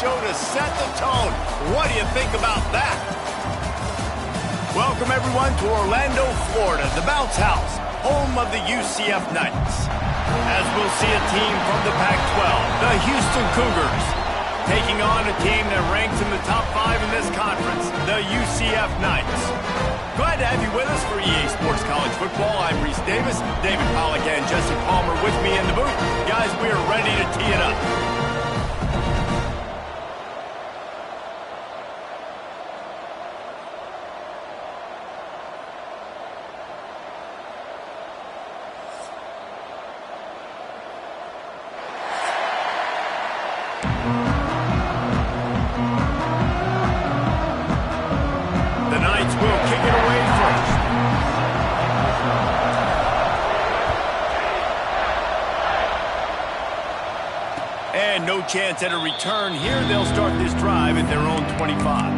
show to set the tone. What do you think about that? Welcome, everyone, to Orlando, Florida, the Bounce House, home of the UCF Knights. As we'll see a team from the Pac-12, the Houston Cougars, taking on a team that ranks in the top 5 in this conference, the UCF Knights. Glad to have you with us for EA Sports College Football. I'm Reese Davis, David Pollack and Jesse Palmer with me in the booth. Guys, we are ready to tee it up. And no chance at a return here. They'll start this drive at their own 25.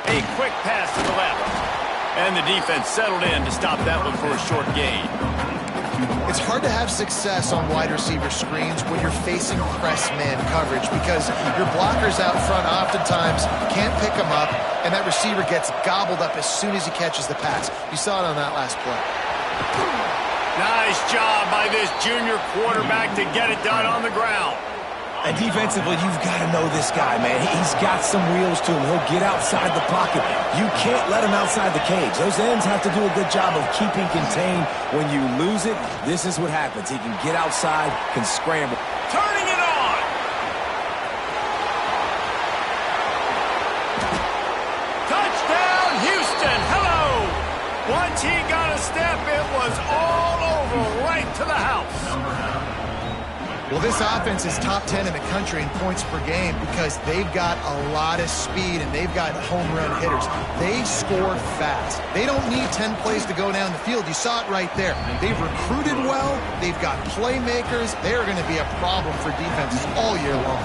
A quick pass to the left. And the defense settled in to stop that one for a short gain. It's hard to have success on wide receiver screens when you're facing press man coverage because your blockers out front oftentimes can't pick them up, and that receiver gets gobbled up as soon as he catches the pass. You saw it on that last play. Nice job by this junior quarterback to get it done on the ground. And defensively, you've got to know this guy, man. He's got some wheels to him. He'll get outside the pocket. You can't let him outside the cage. Those ends have to do a good job of keeping contained. When you lose it, this is what happens. He can get outside, can scramble. Turning it on! Touchdown, Houston! Hello! Once he got a step, it was all over, right to the house. Well, this offense is top 10 in the country in points per game because they've got a lot of speed and they've got home run hitters. They score fast. They don't need 10 plays to go down the field. You saw it right there. They've recruited well. They've got playmakers. They're going to be a problem for defenses all year long.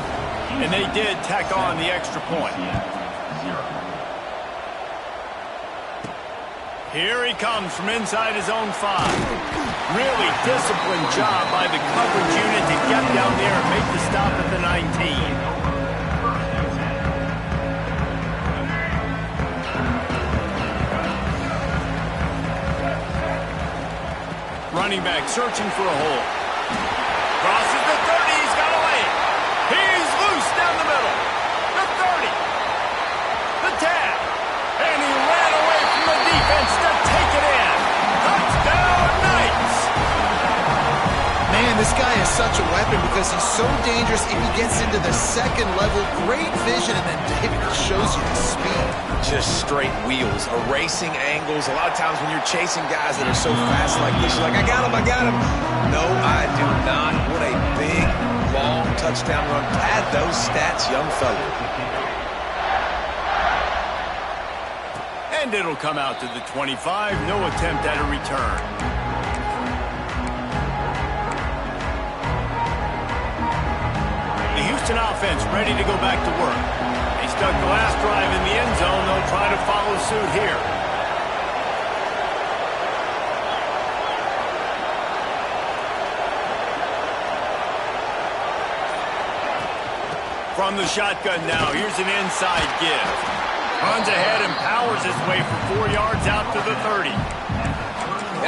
And they did tack on the extra point. Here he comes from inside his own 5. Really disciplined job by the coverage unit to get down there and make the stop at the 19. Running back searching for a hole. Crosses the 30. He's got a lane. He's loose down the middle. The 30. The 10. And he ran away from the defense to take it in. Touchdown, Knights! Man, this guy is such a weapon because he's so dangerous if he gets into the second level. Great vision, and then David shows you the speed. Just straight wheels, erasing angles. A lot of times when you're chasing guys that are so fast like this, you're like, I got him, I got him. No, I do not. What a big, long touchdown run. Pad those stats, young fella. And it'll come out to the 25. No attempt at a return. The Houston offense ready to go back to work. They stuck the last drive in the end zone. They'll try to follow suit here. From the shotgun now, here's an inside give. Runs ahead and powers his way for 4 yards out to the 30.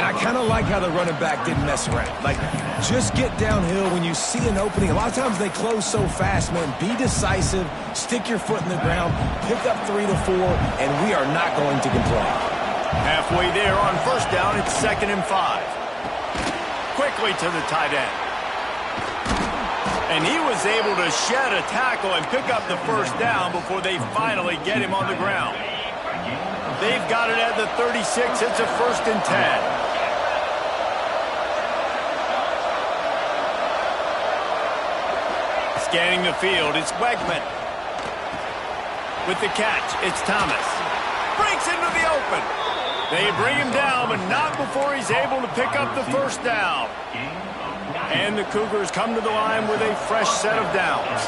And I kind of like how the running back didn't mess around. Like, just get downhill when you see an opening. A lot of times they close so fast, man. Be decisive, stick your foot in the ground, pick up 3 to 4, and we are not going to complain. Halfway there on first down, it's 2nd and 5. Quickly to the tight end. And he was able to shed a tackle and pick up the first down before they finally get him on the ground. They've got it at the 36. It's a 1st and 10. Scanning the field, it's Wegman. With the catch, it's Thomas. Breaks into the open. They bring him down, but not before he's able to pick up the first down. And the Cougars come to the line with a fresh set of downs.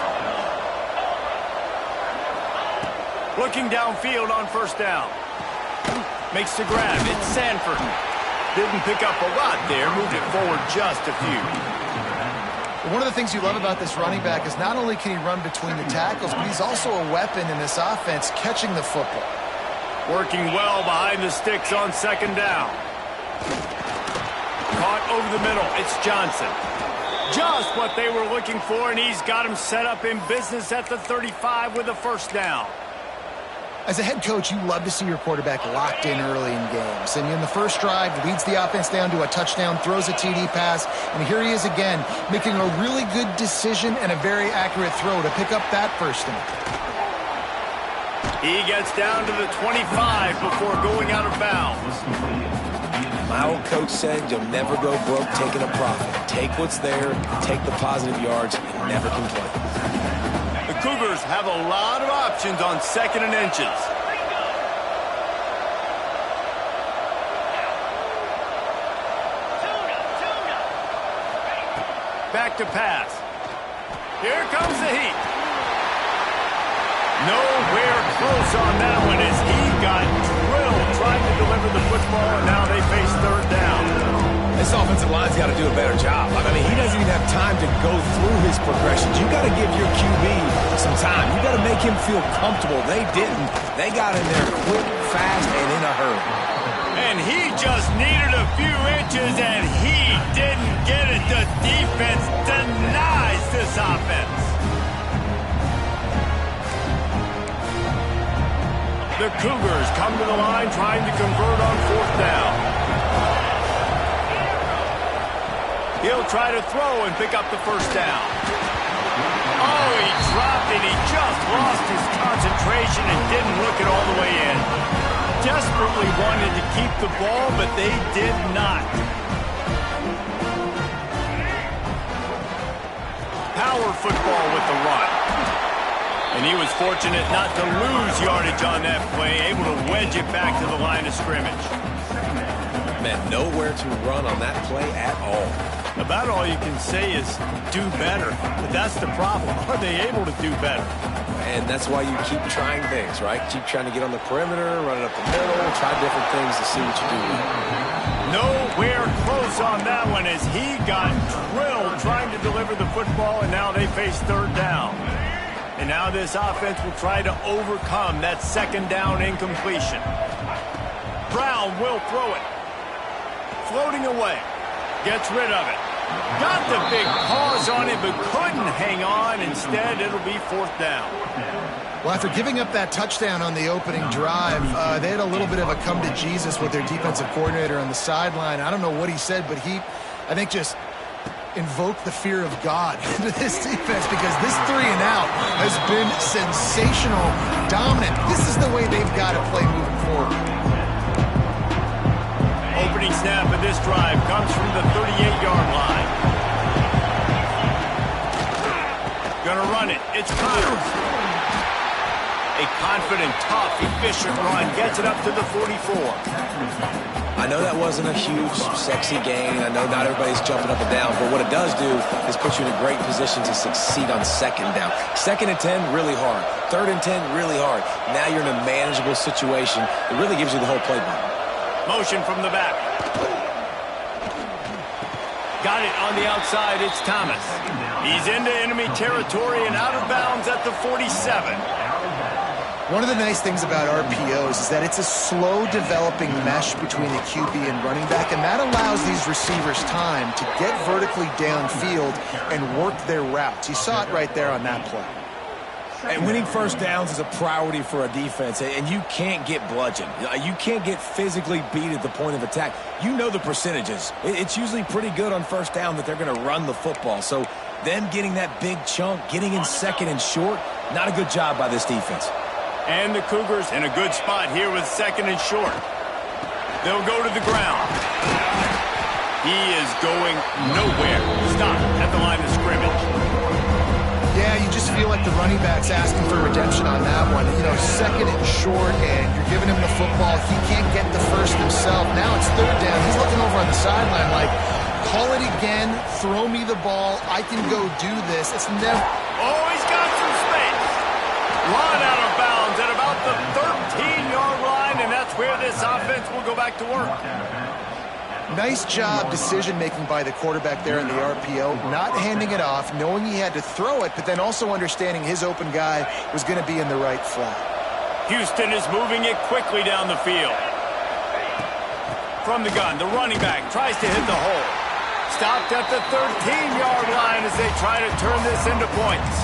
Looking downfield on first down. Makes the grab. It's Sanford. Didn't pick up a lot there. Moved it forward just a few. One of the things you love about this running back is not only can he run between the tackles, but he's also a weapon in this offense catching the football. Working well behind the sticks on second down. Caught over the middle. It's Johnson. Just what they were looking for, and he's got him set up in business at the 35 with a first down. As a head coach, you love to see your quarterback locked in early in games. And in the first drive, leads the offense down to a touchdown, throws a TD pass, and here he is again, making a really good decision and a very accurate throw to pick up that first down. He gets down to the 25 before going out of bounds. My old coach said you'll never go broke taking a profit. Take what's there, take the positive yards, and never complain. The Cougars have a lot of options on second and inches. Back to pass. Here comes the heat. Nowhere close on that one as he got drilled trying to deliver the football, and now they face third down. This offensive line's got to do a better job. I mean, he doesn't even have time to go through his progressions. You got to give your QB some time. You got to make him feel comfortable. They didn't. They got in there quick, fast, and in a hurry. And he just needed a few inches, and he didn't get it. The defense denies this offense. The Cougars come to the line trying to convert on fourth down. He'll try to throw and pick up the first down. Oh, he dropped it. He just lost his concentration and didn't look it all the way in. Desperately wanted to keep the ball, but they did not. Power football with the run. And he was fortunate not to lose yardage on that play, able to wedge it back to the line of scrimmage. Man, nowhere to run on that play at all. About all you can say is do better. But that's the problem. Are they able to do better? And that's why you keep trying things, right? Keep trying to get on the perimeter, run it up the middle, try different things to see what you do. Nowhere close on that one as he got drilled trying to deliver the football, and now they face third down. And now this offense will try to overcome that second down incompletion. Brown will throw it. Floating away. Gets rid of it. Got the big pause on it, but couldn't hang on. Instead, it'll be fourth down. Well, after giving up that touchdown on the opening drive, they had a little bit of a come to Jesus with their defensive coordinator on the sideline. I don't know what he said, but he, I think, just invoked the fear of God into this defense because this 3 and out has been sensational, dominant. This is the way they've got to play moving forward. Opening snap of this drive comes from the 38-yard line. Gonna run it. It's Connors. A confident, tough, efficient run gets it up to the 44. I know that wasn't a huge, sexy gain. I know not everybody's jumping up and down, but what it does do is put you in a great position to succeed on second down. Second and 10, really hard. Third and 10, really hard. Now you're in a manageable situation. It really gives you the whole playbook. Motion from the back. Got it on the outside. It's Thomas. He's into enemy territory and out of bounds at the 47. One of the nice things about RPOs is that it's a slow developing mesh between the QB and running back, and that allows these receivers time to get vertically downfield and work their routes. You saw it right there on that play. And winning first downs is a priority for a defense, and you can't get bludgeoned. You can't get physically beat at the point of attack. You know the percentages. It's usually pretty good on first down that they're going to run the football. So them getting that big chunk, getting in second and short, not a good job by this defense. And the Cougars in a good spot here with second and short. They'll go to the ground. He is going nowhere. Stop at the line of scrimmage. Yeah, you just feel like the running back's asking for redemption on that one. You know, second and short, and you're giving him the football. He can't get the first himself. Now it's third down. He's looking over on the sideline like, call it again, throw me the ball, I can go do this. It's never... Oh, he's got some space. Run out of bounds at about the the 13-yard line, and that's where this offense will go back to work. Nice job decision-making by the quarterback there in the RPO, not handing it off, knowing he had to throw it, but then also understanding his open guy was going to be in the right flat. Houston is moving it quickly down the field. From the gun, the running back tries to hit the hole. Stopped at the 13-yard line as they try to turn this into points.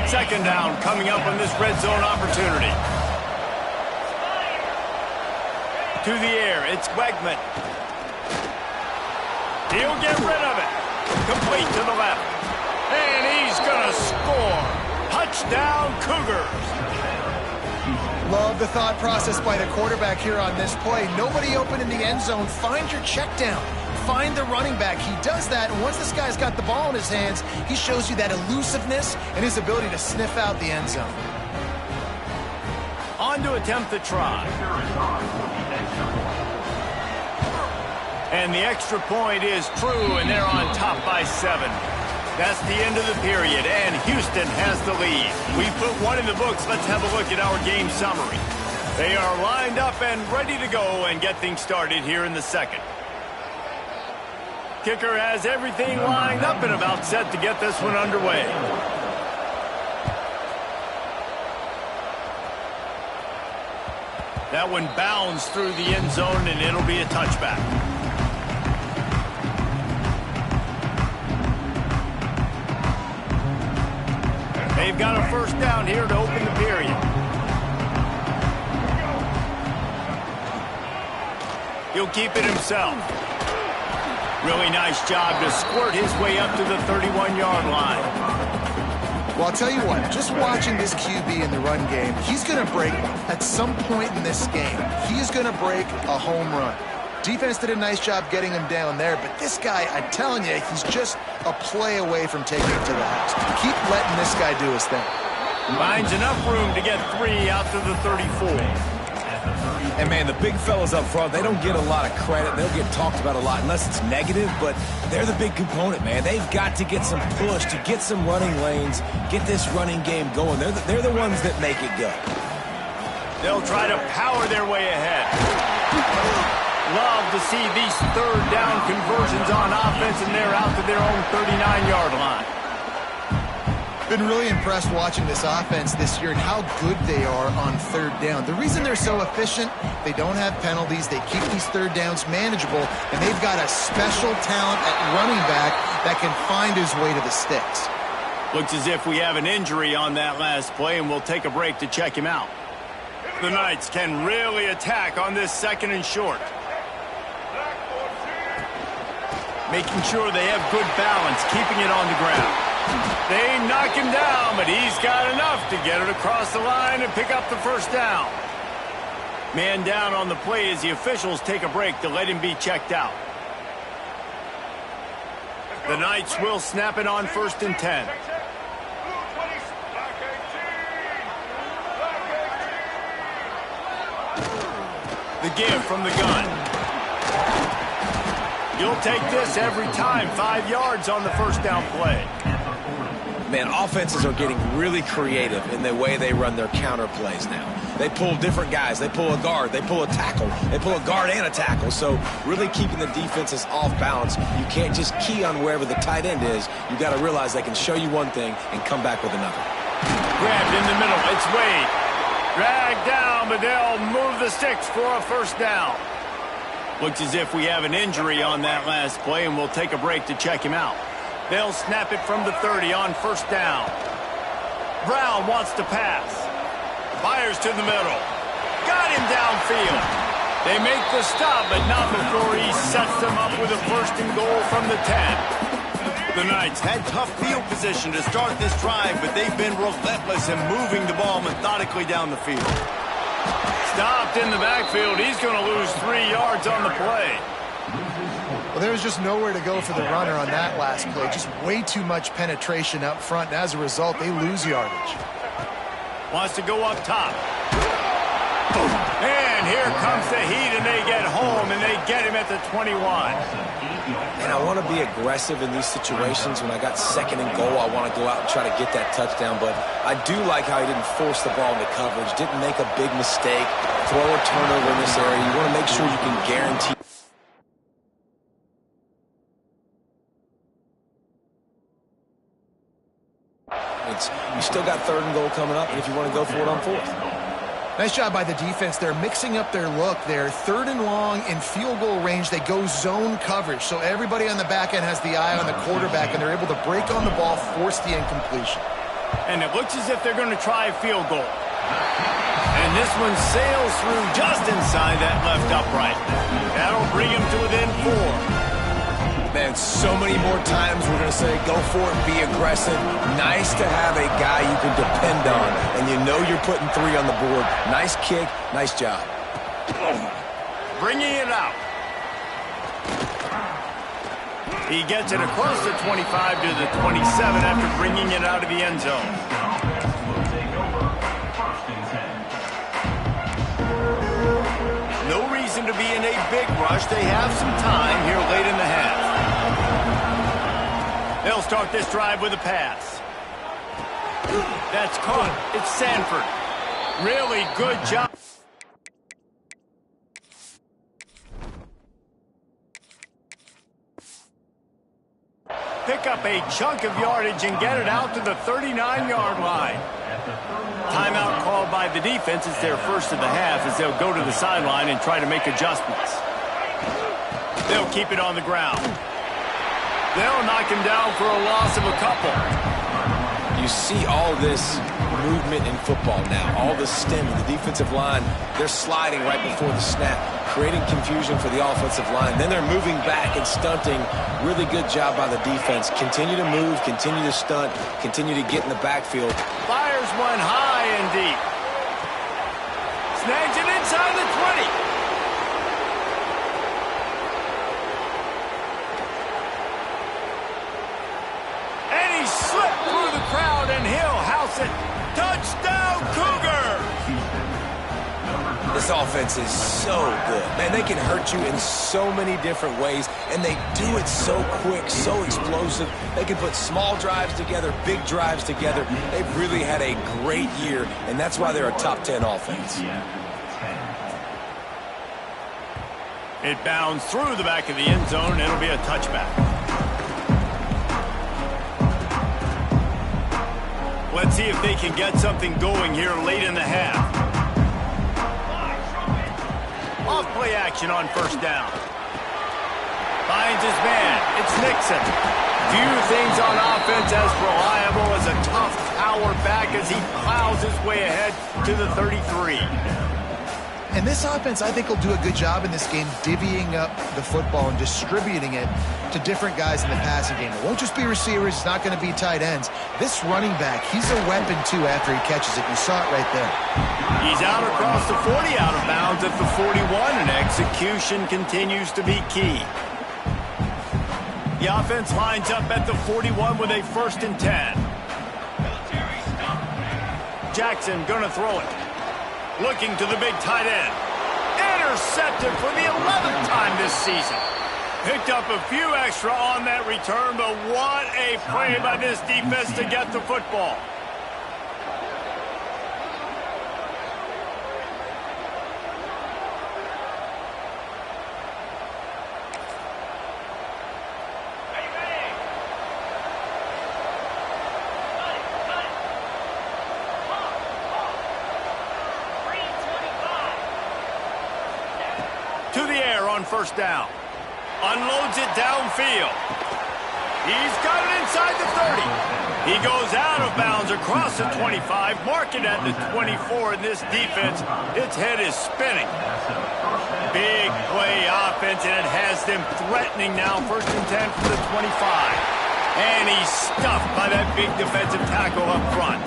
Second down coming up on this red zone opportunity. To the air, it's Wegman. He'll get rid of it. Complete to the left. And he's going to score. Touchdown, Cougars. Love the thought process by the quarterback here on this play. Nobody open in the end zone. Find your check down. Find the running back. He does that, and once this guy's got the ball in his hands, he shows you that elusiveness and his ability to sniff out the end zone. On to attempt the try. And the extra point is true, and they're on top by 7. That's the end of the period, and Houston has the lead. We put one in the books. Let's have a look at our game summary. They are lined up and ready to go and get things started here in the second. Kicker has everything lined up and about set to get this one underway. That one bounds through the end zone, and it'll be a touchback. They've got a first down here to open the period. He'll keep it himself. Really nice job to squirt his way up to the 31-yard line. Well, I'll tell you what, just watching this QB in the run game, he's going to break at some point in this game. He is going to break a home run. Defense did a nice job getting him down there, but this guy, I'm telling you, he's just a play away from taking it to the house. Keep letting this guy do his thing. Finds enough room to get 3 out to the 34. And, man, the big fellas up front, they don't get a lot of credit. They'll get talked about a lot unless it's negative, but they're the big component, man. They've got to get some push, to get some running lanes, get this running game going. They're the ones that make it go. They'll try to power their way ahead. Love to see these third down conversions on offense, and they're out to their own 39-yard line. Been really impressed watching this offense this year and how good they are on third down. The reason they're so efficient, they don't have penalties, they keep these third downs manageable, and they've got a special talent at running back that can find his way to the sticks. Looks as if we have an injury on that last play, and we'll take a break to check him out. The Knights can really attack on this second and short. Making sure they have good balance, keeping it on the ground. They knock him down, but he's got enough to get it across the line and pick up the first down. Man down on the play as the officials take a break to let him be checked out. The Knights will snap it on 1st and 10. The give from the gun. You'll take this every time. 5 yards on the first down play. Man, offenses are getting really creative in the way they run their counter plays now. They pull different guys. They pull a guard. They pull a tackle. They pull a guard and a tackle. So really keeping the defenses off balance. You can't just key on wherever the tight end is. You got to realize they can show you one thing and come back with another. Grabbed in the middle. It's Wade. Dragged down, but they'll move the sticks for a first down. Looks as if we have an injury on that last play, and we'll take a break to check him out. They'll snap it from the 30 on first down. Brown wants to pass. Fires to the middle. Got him downfield. They make the stop, but not before he sets them up with a 1st and goal from the 10. The Knights had tough field position to start this drive, but they've been relentless in moving the ball methodically down the field. Stopped in the backfield. He's going to lose 3 yards on the play. Well, there was just nowhere to go for the runner on that last play. Just way too much penetration up front, and as a result, they lose yardage. Wants to go up top. And here comes the heat, and they get home, and they get him at the 21. And I want to be aggressive in these situations. When I got second and goal, I want to go out and try to get that touchdown. But I do like how he didn't force the ball into coverage, didn't make a big mistake, throw a turnover in this area. You want to make sure you can guarantee. You still got third and goal coming up if you want to go for it on fourth. Nice job by the defense. They're mixing up their look. They're third and long in field goal range. They go zone coverage. So everybody on the back end has the eye on the quarterback, and they're able to break on the ball, force the incompletion. And it looks as if they're going to try a field goal. And this one sails through just inside that left upright. That'll bring him to within 4. Man, so many more times we're going to say go for it and be aggressive. Nice to have a guy you can depend on, and you know you're putting 3 on the board. Nice kick, nice job. Bringing it out. He gets it across the 25 to the 27 after bringing it out of the end zone. No reason to be in a big rush. They have some time here late in the half. They'll start this drive with a pass. That's caught. It's Sanford. Really good job. Pick up a chunk of yardage and get it out to the 39-yard line. Timeout called by the defense. It's their first of the half as they'll go to the sideline and try to make adjustments. They'll keep it on the ground. They'll knock him down for a loss of a couple. You see all this movement in football now, all the stemming, the defensive line, they're sliding right before the snap, creating confusion for the offensive line. Then they're moving back and stunting. Really good job by the defense. Continue to move, continue to stunt, continue to get in the backfield. Fires one high and deep. Snags it inside the 20. Slipped through the crowd, and he'll house it. Touchdown, Cougar! This offense is so good. Man, they can hurt you in so many different ways, and they do it so quick, so explosive. They can put small drives together, big drives together. They've really had a great year, and that's why they're a top 10 offense. It bounds through the back of the end zone, and it'll be a touchback. Let's see if they can get something going here late in the half. Off play action on first down. Finds his man. It's Nixon. Few things on offense as reliable as a tough power back as he plows his way ahead to the 33. And this offense, I think, will do a good job in this game divvying up the football and distributing it to different guys in the passing game. It won't just be receivers. It's not going to be tight ends. This running back, he's a weapon, too, after he catches it. You saw it right there. He's out across the 40, out of bounds at the 41, and execution continues to be key. The offense lines up at the 41 with a 1st and 10. Jackson going to throw it. Looking to the big tight end. Intercepted for the 11th time this season. Picked up a few extra on that return, but what a play by this defense to get the football. To the air on first down. Unloads it downfield. He's got it inside the 30. He goes out of bounds across the 25, marking at the 24 in this defense. Its head is spinning. Big play offense, and it has them threatening now. 1st and 10 from the 25. And he's stuffed by that big defensive tackle up front.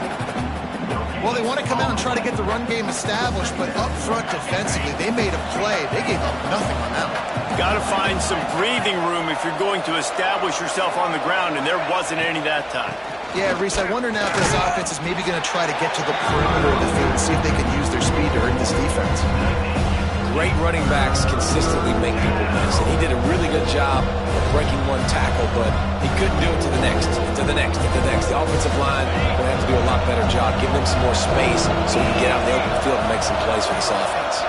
Well, they want to come out and try to get the run game established, but up front defensively, they made a play. They gave up nothing on that one. Got to find some breathing room if you're going to establish yourself on the ground, and there wasn't any that time. Yeah, Reese, I wonder now if this offense is maybe going to try to get to the perimeter of the field and see if they can use their speed to hurt this defense. great running backs consistently make people miss, and he did a really good job of breaking one tackle, but he couldn't do it to the next, to the next, to the next. The offensive line will have to do a lot better job, giving them some more space so he can get out in the open field and make some plays for this offense.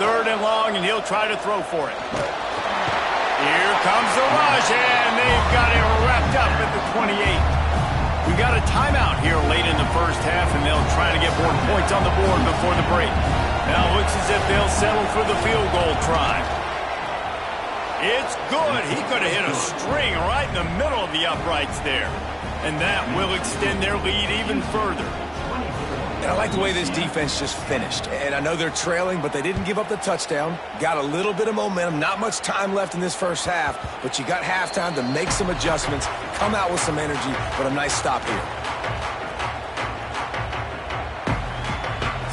Third and long, and he'll try to throw for it. Here comes the rush, and they've got it wrapped up at the 28. We got a timeout here late in the first half, and they'll try to get more points on the board before the break. Now it looks as if they'll settle for the field goal try. It's good. He could have hit a string right in the middle of the uprights there. And that will extend their lead even further. And I like the way this defense just finished. And I know they're trailing, but they didn't give up the touchdown. Got a little bit of momentum. Not much time left in this first half, but you got halftime to make some adjustments, come out with some energy, but a nice stop here.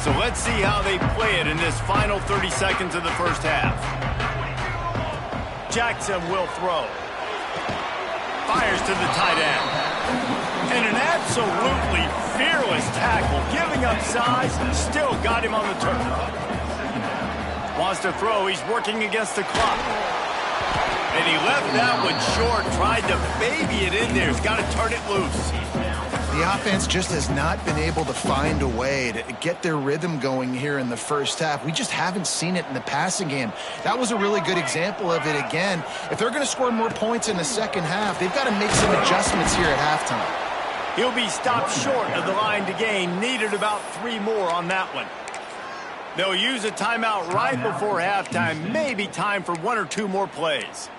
So let's see how they play it in this final 30 seconds of the first half. Jackson will throw. Fires to the tight end. And an absolutely fearless tackle, giving up size, still got him on the turf. Wants to throw, he's working against the clock. And he left that one short, tried to baby it in there. He's got to turn it loose. The offense just has not been able to find a way to get their rhythm going here in the first half. We just haven't seen it in the passing game. That was a really good example of it again. If they're going to score more points in the second half, they've got to make some adjustments here at halftime. He'll be stopped short of the line to gain. Needed about 3 more on that one. They'll use a timeout right before halftime. Maybe time for 1 or 2 more plays.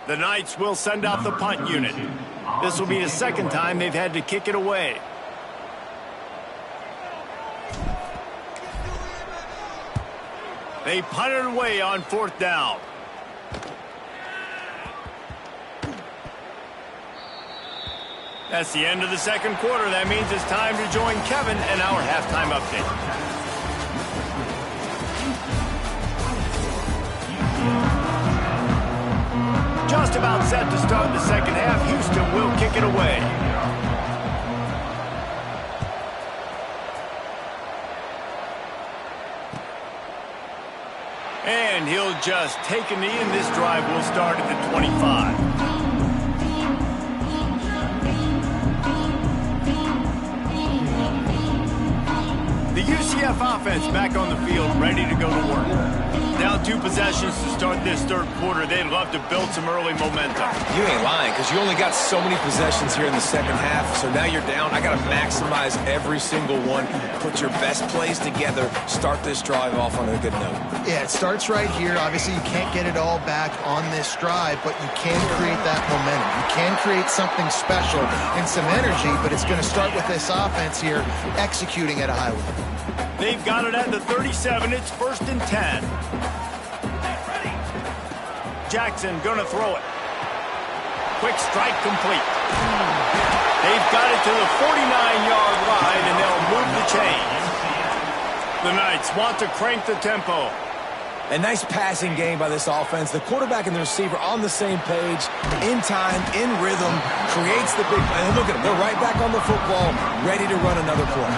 The Knights will send out the punt unit. This will be the second time they've had to kick it away. They punt it away on 4th down. That's the end of the second quarter. That means it's time to join Kevin and our halftime update. Just about set to start the second half. Houston will kick it away. And he'll just take a knee, and this drive will start at the 25. The UCF offense back on the field, ready to go to work. Now 2 possessions to start this third quarter. They'd love to build some early momentum. You ain't lying, because you only got so many possessions here in the second half, so now you're down. I got to maximize every single one, put your best plays together, start this drive off on a good note. Yeah, it starts right here. Obviously, you can't get it all back on this drive, but you can create that momentum. You can create something special and some energy, but it's going to start with this offense here executing at a high level. They've got it at the 37. It's 1st and 10. Jackson gonna throw it. Quick strike complete. They've got it to the 49-yard line, and they'll move the chains. The Knights want to crank the tempo. A nice passing game by this offense. The quarterback and the receiver on the same page, in time, in rhythm, creates the big play. And look at them. They're right back on the football, ready to run another play.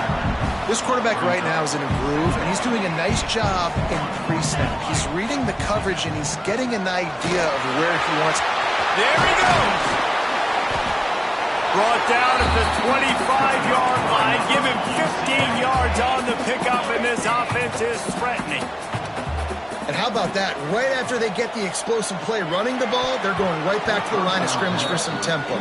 This quarterback right now is in a groove, and he's doing a nice job in pre-snap. He's reading the coverage, and he's getting an idea of where he wants. There he goes. Brought down at the 25-yard line. Give him 15 yards on the pickup, and this offense is threatening. And how about that? Right after they get the explosive play running the ball, they're going right back to the line of scrimmage for some tempo.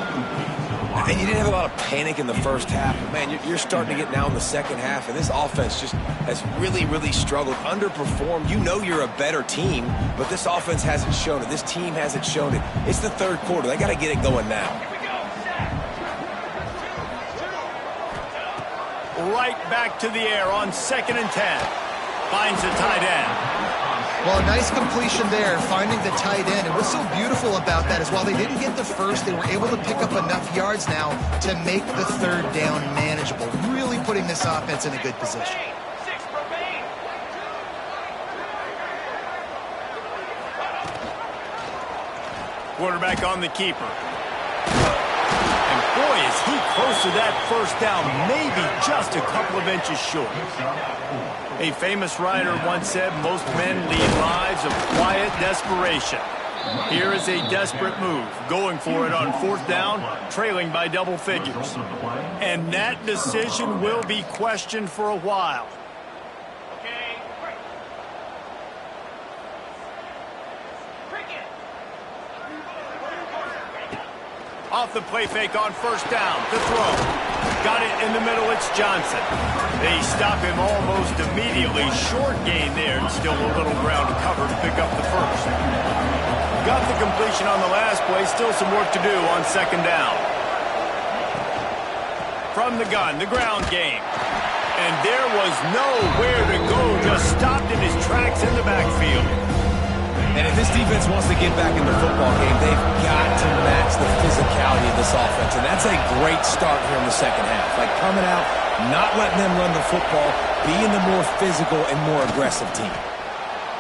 And you didn't have a lot of panic in the first half. But man, you're starting to get now in the second half, and this offense just has really, really struggled, underperformed. You know you're a better team, but this offense hasn't shown it. This team hasn't shown it. It's the third quarter. They got to get it going now. Right back to the air on 2nd and 10. Finds the tight end. Well, a nice completion there, finding the tight end. And what's so beautiful about that is while they didn't get the first, they were able to pick up enough yards now to make the third down manageable, really putting this offense in a good position. Quarterback on the keeper. And boy, is he close to that first down, maybe just a couple of inches short. A famous writer once said most men lead lives of quiet desperation. Here is a desperate move, going for it on fourth down, trailing by double figures. And that decision will be questioned for a while. Off the play fake on first down. The throw. Got it in the middle. It's Johnson. They stop him almost immediately. Short gain there and still a little ground to cover to pick up the first. Got the completion on the last play. Still some work to do on second down. From the gun, the ground game. And there was nowhere to go. Just stopped in his tracks in the backfield. And if this defense wants to get back in the football game, they've got to match the physicality of this offense. And that's a great start here in the second half. Like coming out, not letting them run the football, being the more physical and more aggressive team.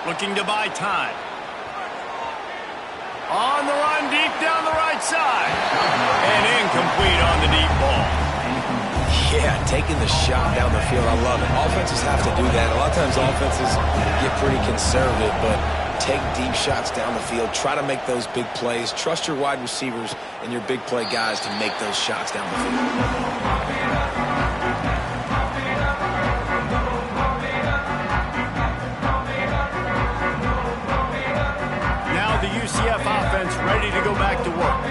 Looking to buy time. On the run, deep down the right side. And incomplete on the deep ball. Yeah, taking the shot down the field. I love it. Offenses have to do that. A lot of times offenses get pretty conservative, but take deep shots down the field. Try to make those big plays. Trust your wide receivers and your big play guys to make those shots down the field. Now the UCF offense ready to go back to work.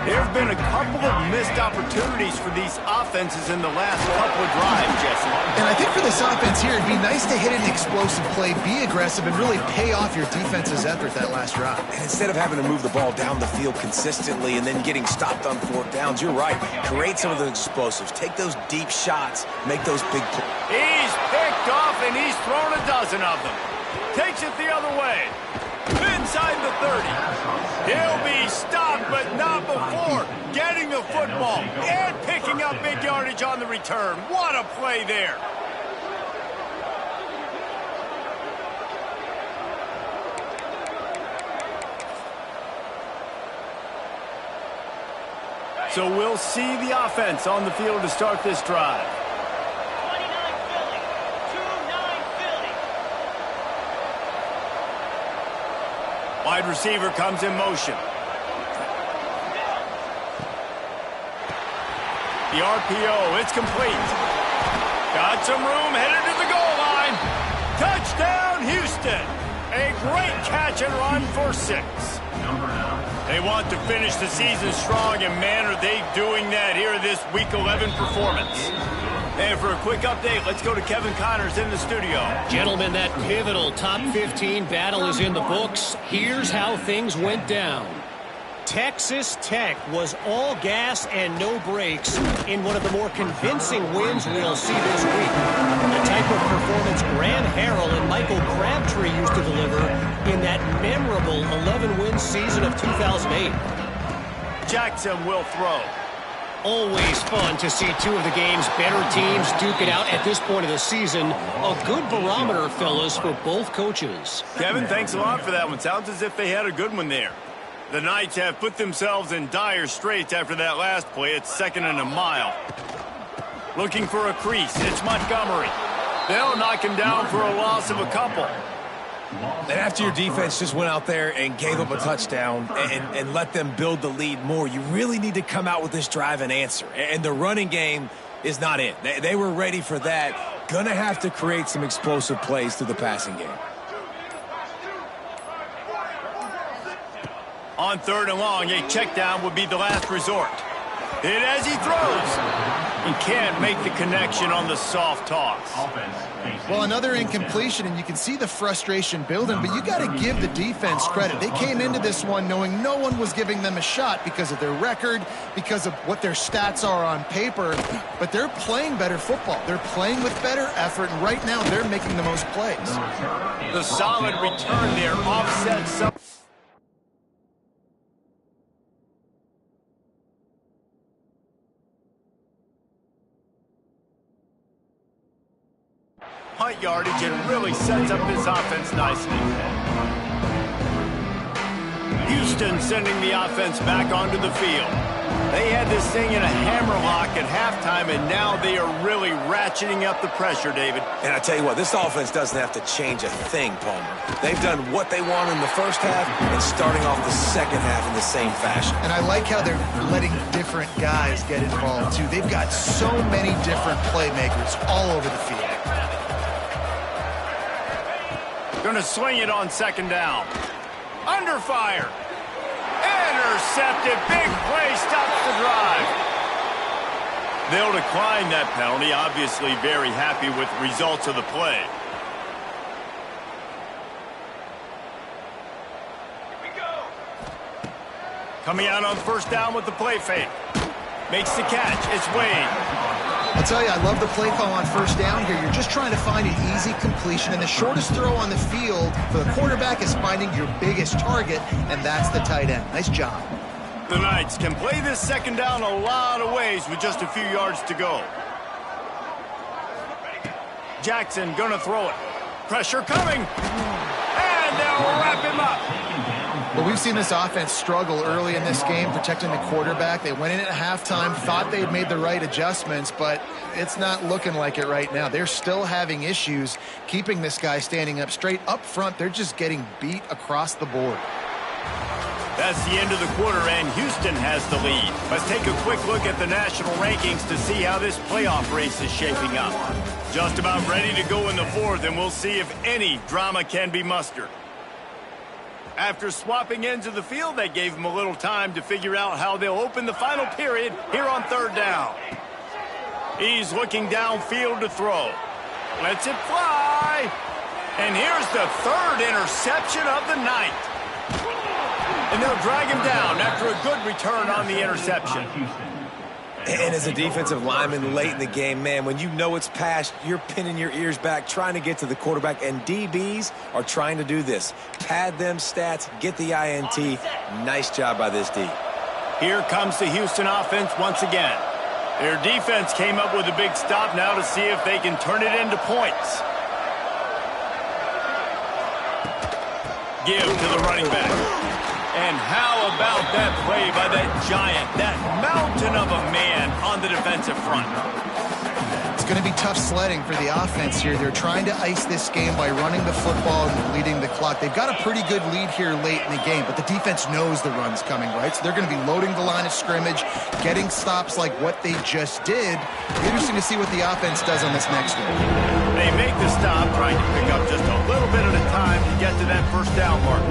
There have been a couple of missed opportunities for these offenses in the last couple of drives, Jesse. And I think for this offense here, it'd be nice to hit an explosive play, be aggressive, and really pay off your defense's effort that last drive. And instead of having to move the ball down the field consistently and then getting stopped on fourth downs, you're right. Create some of those explosives. Take those deep shots. Make those big plays. He's picked off, and he's thrown a dozen of them. Takes it the other way. Inside the 30. He'll be stopped, but not before getting the football and picking up big yardage on the return. What a play there. So we'll see the offense on the field to start this drive. Wide receiver comes in motion. The RPO, it's complete. Got some room, headed to the goal line. Touchdown, Houston. A great catch and run for 6. They want to finish the season strong, and man, are they doing that here in this Week 11 performance. And for a quick update, let's go to Kevin Connors in the studio. Gentlemen, that pivotal top 15 battle is in the books. Here's how things went down. Texas Tech was all gas and no brakes in one of the more convincing wins we'll see this week. The type of performance Grant Harrell and Michael Crabtree used to deliver in that memorable 11-win season of 2008. Jackson will throw. Always fun to see two of the game's better teams duke it out at this point of the season. A good barometer, fellas, for both coaches. Kevin, thanks a lot for that one. Sounds as if they had a good one there. The Knights have put themselves in dire straits after that last play. It's 2nd and a mile. Looking for a crease. It's Montgomery. They'll knock him down for a loss of a couple. And after your defense just went out there and gave up a touchdown and let them build the lead more, you really need to come out with this drive and answer. And the running game is not it. They were ready for that. Gonna have to create some explosive plays through the passing game. On 3rd and long, a check down would be the last resort. Hit as he throws. He can't make the connection on the soft toss. Well, another incompletion, and you can see the frustration building, but you got to give the defense credit. They came into this one knowing no one was giving them a shot because of their record, because of what their stats are on paper, but they're playing better football. They're playing with better effort, and right now they're making the most plays. The solid return there offsets some. Punt yardage and really sets up this offense nicely. Houston Houston sending the offense back onto the field. They had this thing in a hammerlock at halftime, and now they are really ratcheting up the pressure, David. And I tell you what, this offense doesn't have to change a thing, Palmer. They've done what they want in the first half and starting off the second half in the same fashion. And I like how they're letting different guys get involved, too. They've got so many different playmakers all over the field. Going to swing it on second down. Under fire. Intercepted. Big play. Stops the drive. They'll decline that penalty. Obviously very happy with the results of the play. Here we go. Coming out on first down with the play fake. Makes the catch. It's Wade. I'll tell you, I love the play call on first down here. You're just trying to find an easy completion, and the shortest throw on the field for the quarterback is finding your biggest target, and that's the tight end. Nice job. The Knights can play this second down a lot of ways with just a few yards to go. Jackson gonna throw it. Pressure coming. And they'll wrap him up. But we've seen this offense struggle early in this game, protecting the quarterback. They went in at halftime, thought they had made the right adjustments, but it's not looking like it right now. They're still having issues keeping this guy standing up straight. Up front, they're just getting beat across the board. That's the end of the quarter, and Houston has the lead. Let's take a quick look at the national rankings to see how this playoff race is shaping up. Just about ready to go in the fourth, and we'll see if any drama can be mustered. After swapping ends of the field, they gave him a little time to figure out how they'll open the final period here on third down. He's looking downfield to throw. Lets it fly. And here's the third interception of the night. And they'll drag him down after a good return on the interception. And as a defensive lineman late in the game, man, when you know it's past, you're pinning your ears back, trying to get to the quarterback, and DBs are trying to do this. Pad them stats, get the INT. Nice job by this D. Here comes the Houston offense once again. Their defense came up with a big stop now to see if they can turn it into points. Give to the running back. And how about that play by that giant, that mountain of a man on the defensive front? It's going to be tough sledding for the offense here. They're trying to ice this game by running the football and leading the clock. They've got a pretty good lead here late in the game, but the defense knows the run's coming, right? So they're going to be loading the line of scrimmage, getting stops like what they just did. Interesting to see what the offense does on this next one. They make the stop, trying to pick up just a little bit at a time to get to that first down mark.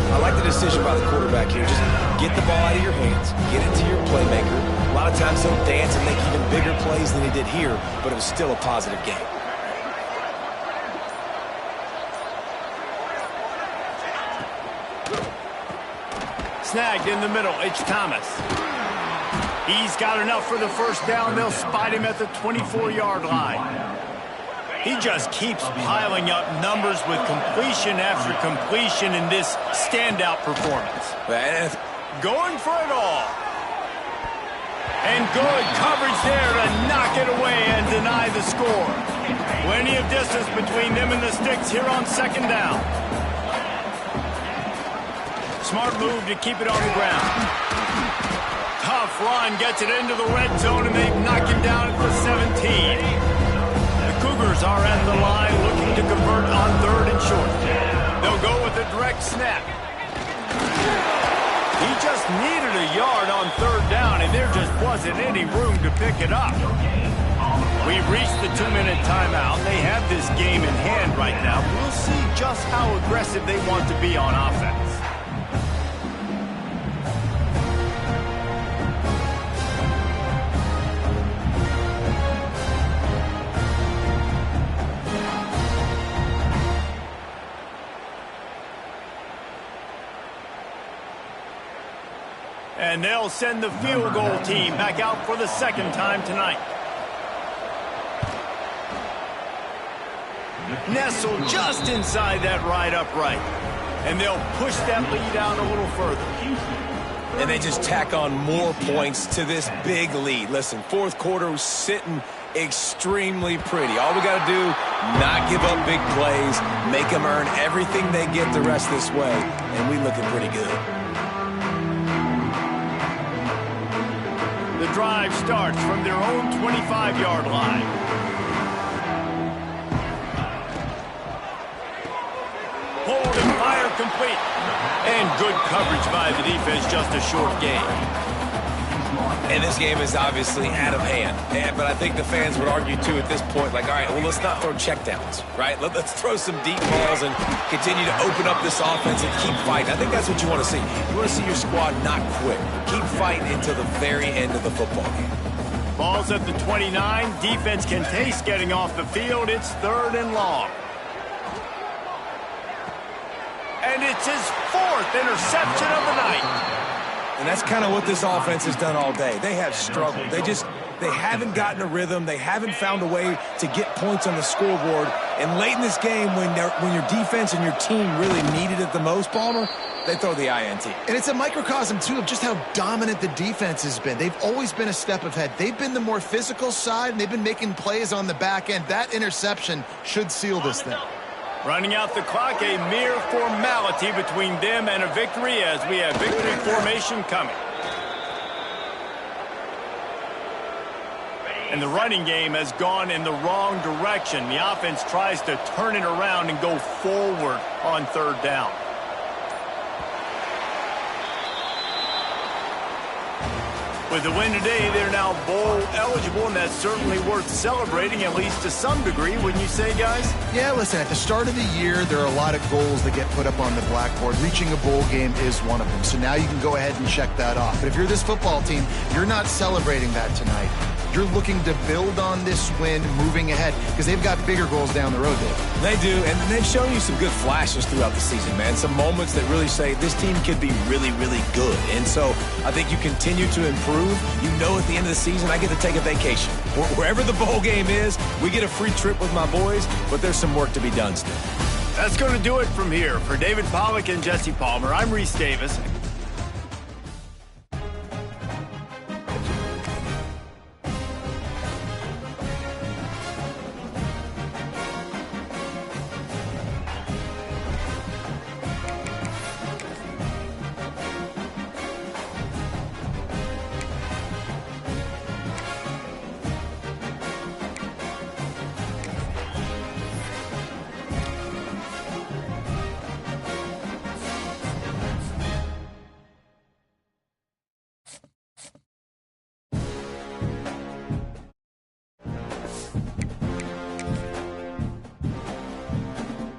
I like the decision by the quarterback here. Just get the ball out of your hands, get it to your playmaker. A lot of times he'll dance and make even bigger plays than he did here, but it was still a positive game. Snagged in the middle, it's Thomas. He's got enough for the first down. They'll spot him at the 24-yard line. He just keeps piling up numbers with completion after completion in this standout performance. Going for it all. And good coverage there to knock it away and deny the score. Plenty of distance between them and the sticks here on second down. Smart move to keep it on the ground. Tough run, gets it into the red zone, and they knock him down at the 17. Cougars are at the line looking to convert on third and short. They'll go with a direct snap. He just needed a yard on third down, and there just wasn't any room to pick it up. We've reached the 2-minute timeout. They have this game in hand right now. We'll see just how aggressive they want to be on offense. And they'll send the field goal team back out for the second time tonight. Nestled just inside that right upright. And they'll push that lead out a little further. And they just tack on more points to this big lead. Listen, fourth quarter was sitting extremely pretty. All we got to do, not give up big plays, make them earn everything they get the rest this way, and we looking pretty good. The drive starts from their own 25-yard line. Hold and fire complete. And good coverage by the defense, just a short gain. And this game is obviously out of hand. But I think the fans would argue, too, at this point, like, all right, well, let's not throw checkdowns, right? Let's throw some deep balls and continue to open up this offense and keep fighting. I think that's what you want to see. You want to see your squad not quit. Keep fighting until the very end of the football game. Ball's at the 29. Defense can taste getting off the field. It's 3rd and long. And it's his 4th interception of the night. And that's kind of what this offense has done all day. They have struggled. They haven't gotten a rhythm. They haven't found a way to get points on the scoreboard. And late in this game, when your defense and your team really needed it the most, Palmer, they throw the INT. And it's a microcosm, too, of just how dominant the defense has been. They've always been a step ahead. They've been the more physical side, and they've been making plays on the back end. That interception should seal this thing. Running out the clock, a mere formality between them and a victory as we have victory formation coming. And the running game has gone in the wrong direction. The offense tries to turn it around and go forward on 3rd down. With the win today, they're now bowl eligible, and that's certainly worth celebrating, at least to some degree, wouldn't you say, guys? Yeah, listen, at the start of the year, there are a lot of goals that get put up on the blackboard. Reaching a bowl game is one of them. So now you can go ahead and check that off. But if you're this football team, you're not celebrating that tonight. You're looking to build on this win moving ahead because they've got bigger goals down the road, Dave. They do, and they've shown you some good flashes throughout the season, man. Some moments that really say this team could be really, really good. And so I think you continue to improve. You know at the end of the season, I get to take a vacation. Wherever the bowl game is, we get a free trip with my boys, but there's some work to be done still. That's going to do it from here. For David Pollack and Jesse Palmer, I'm Reese Davis.